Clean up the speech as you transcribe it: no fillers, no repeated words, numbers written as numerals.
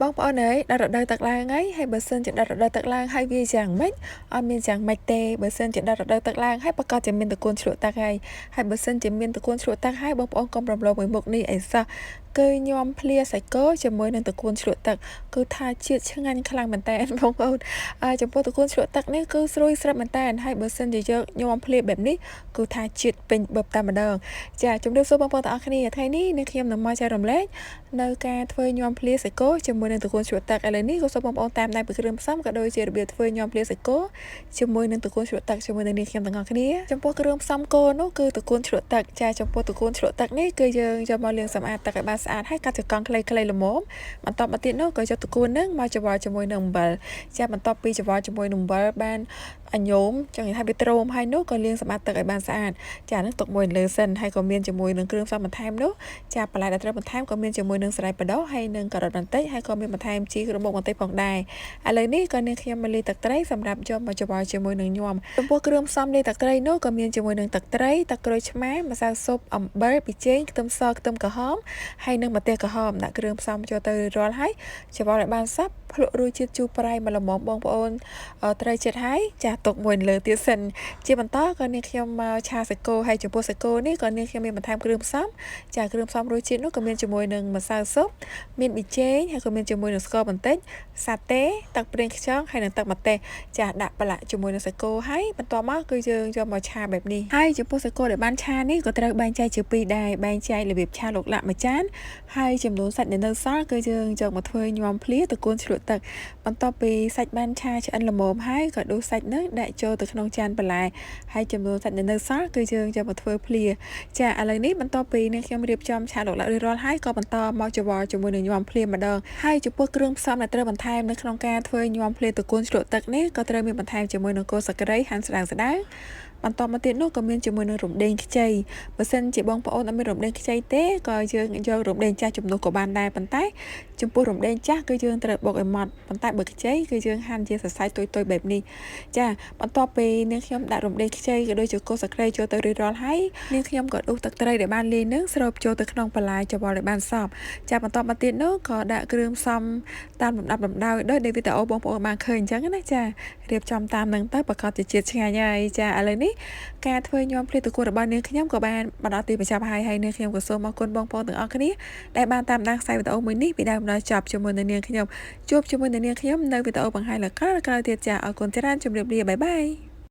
បងប្អូនអើយដល់រដូវទឹកឡើងហើយបើសិនជាដល់រដូវទឹកឡើងហើយវាយ៉ាងម៉េចអត់មានយ៉ាងម៉េចទេបើសិនជាដល់រដូវទឹកឡើងហើយប្រកាសជាមានតកូនជ្រក់ទឹកហើយបើសិនជាមានតកូនជ្រក់ទឹកហើយបងប្អូនកុំរំលងមួយមុខនេះអីសោះគឺញោមភ្លាសាច់គោជាមួយនឹងតកូនជ្រក់ទឹកគឺថាជាតិឆ្ងាញ់ខ្លាំងមែនតើបងប្អូនចំពោះតកូនជ្រក់ទឹកនេះគឺស្រួយស្រាប់មែនតើហើយបើសិនជាយកញោមភ្លាបែបនេះគឺថាជាតិពេញបឹបតែម្ដងចាជំរាបសួរបងប្អូនទាំងអស់គ្នាថ្ងៃនេះនាងខ្ញុំនឹងមកចែករំលែកនៅការធ្វើញោមភ្លាសាច់គោជាមួយនឹងតកូនជ្រក់ទឹកឥឡូវនេះក៏សូមបងប្អូនតាមដានពីគ្រឿងផ្សំក៏ដូចជារបៀបធ្វើញោមភ្លាសាច់គោជាមួយនឹងតកូនជ្រក់ទឹកជាមួយនឹងនាងខ្ញុំទាំងអស់គ្នាចំពោះគ្រឿងផ្សំគោនោះគឺតកូនជ្រក់ទឹកចាចំពោះតកូនជ្រក់ទឹកនេះគឺយើងយកមកលាងសម្អាតទឹកឲ្យបានស្អាតហើយកាត់ចង្កង់ខ្លីៗល្មមបន្តមកទៀតនោះក៏យកតកូននឹងមកច្របល់ជាមួយនឹងអំបិលចាបន្ទាប់ពីច្របល់ជាមួយនឹងអំបិលបានអញ្ញោមចង់និយាយថាវាទ្រោមហើយនោះក៏លាងសម្អាតទឹកឲ្យបានស្អាតចានឹងទុកមួយលើសិនហើយក៏មានជាមួយនឹងគ្រឿងផ្សំបន្ថែមនោះចាបន្លែដែលត្រូវបន្ថែមក៏មានជាមួយនឹងសណ្តែកបដោះហើយនឹងការ៉ុតបន្តិចហើយក៏មានបន្ថែមជីក្រូចបុកបន្តិចផងដែរឥឡូវនេះក៏នាងខ្ញុំមកលាយទឹកត្រីសម្រាប់យកមកច្របល់ជាមួយនឹងញោមចំពោះគ្រឿងផ្សំលាយទឹកត្រីនោះក៏មានជាមួយនឹងទឹកត្រីទឹកក្រូចឆ្មាម្សៅស៊ុបអំបិលប៊ីចេងខ្ទឹមសខ្ទឹមក្រហមហើយនឹងម្ទេសក្រហមដាក់គ្រឿងផ្សំចូលទៅរាល់ហើយច្របល់ឲ្យបានសព្វភ្លក់រសជាតិជូរប្រៃមកល្មមបងប្អូនត្រីចិត្តហើយចាទុកមួយលើទៀតសិនជាបន្តក៏នាងខ្ញុំមកឆាសាច់គោហើយចំពោះសាច់គោនេះក៏នាងខ្ញុំមានបន្ថែមគ្រឿងផ្សំចាគ្រឿងផ្សំរសជាតិនោះក៏មានជាមួយនឹងម្សៅស៊ុបមានប៊ីចេងហើយក៏មានជាមួយនឹងស្ករបន្តិចសាតេទឹកប្រេងខ្យងហើយនិងទឹកម្ទេសចាដាក់ប្រឡាក់ជាមួយនឹងសាច់គោហើយបន្ទាប់មកគឺយើងយកមកឆាបែបនេះហើយចំពោះសាច់គោដែលបានឆានេះក៏ត្រូវបែងចែកជាពីរដែរបែងចែករបៀបឆាលោកលាក់មួយចានហើយចំនួនសាច់ដែលនៅសល់គឺយើងយកមកធ្វើញោមភ្លាតកូនជ្រក់ទឹកបន្ទាប់ពីសាច់បានឆាឆ្អិនល្មមហើយក៏ដួសសាច់នោះដាក់ចូលទៅក្នុងចានបន្លែហើយចំនួនសាច់ដែលនៅសល់គឺយើងយកមកធ្វើភ្លាចាឥឡូវនេះបន្ទាប់ពីនាងខ្ញុំរៀបចំឆាលោកលាក់រួចរាល់ហើយក៏បន្តមកច្របល់ជាមួយនឹងញោមភ្លាម្ដងហើយចំពោះគ្រឿងផ្សំដែលត្រូវបន្ថែមនៅក្នុងការធ្វើញោមភ្លាតកូនជ្រក់ទឹកនេះក៏ត្រូវមានបន្ថែមជាមួយនឹងគល់ស្លឹកគ្រៃហាន់ស្ដើងបន្តមកទៀតនោះក៏មានជាមួយនឹងរំដេងខ្ចីបើសិនជាបងប្អូនអត់មានរំដេងខ្ចីទេក៏យើងយករំដេងចាស់ជំនួសក៏បានដែរប៉ុន្តែចំពោះរំដេងចាស់គឺយើងត្រូវបុកឲ្យម៉ត់ប៉ុន្តែបើខ្ចីគឺយើងហាន់ជាសរសៃទុយៗបែបនេះចាបន្ទាប់ពីនាងខ្ញុំដាក់រំដេងខ្ចីក៏ដូចជាគល់ស្លឹកគ្រៃចូលទៅរួចរាល់ហើយនាងខ្ញុំក៏ដួសទឹកត្រីដែលបានលាយនឹងស្រូបចូលទៅក្នុងបន្លែច្របល់ឲ្យបានសព្វចាបន្តមកទៀតនោះក៏ដាក់គ្រឿងផ្សំតាមលំដាប់លំដោយដោយในវីដេអូបងប្អូនបានឃើញអញ្ចឹងណាចារៀបចំតាមនឹងទៅប្រកបជាជាតិឆ្ងាញ់ហើយចាឥឡូវនេះការធ្វើញោមភ្លាតកូនរបស់នាងខ្ញុំក៏បានបន្តទីបញ្ចប់ហើយនាងខ្ញុំក៏សូមអរគុណបងប្អូនទាំងអស់គ្នាដែលបានតាមដានខ្សែវីដេអូមួយនេះពីដើមដល់ចប់ជាមួយនឹងនាងខ្ញុំជួបជាមួយនឹងនាងខ្ញុំនៅវីដេអូបង្ហាញលក្ខណៈក្រោយទៀតចាអរគុណច្រើនជម្រាបលាបាយបាយ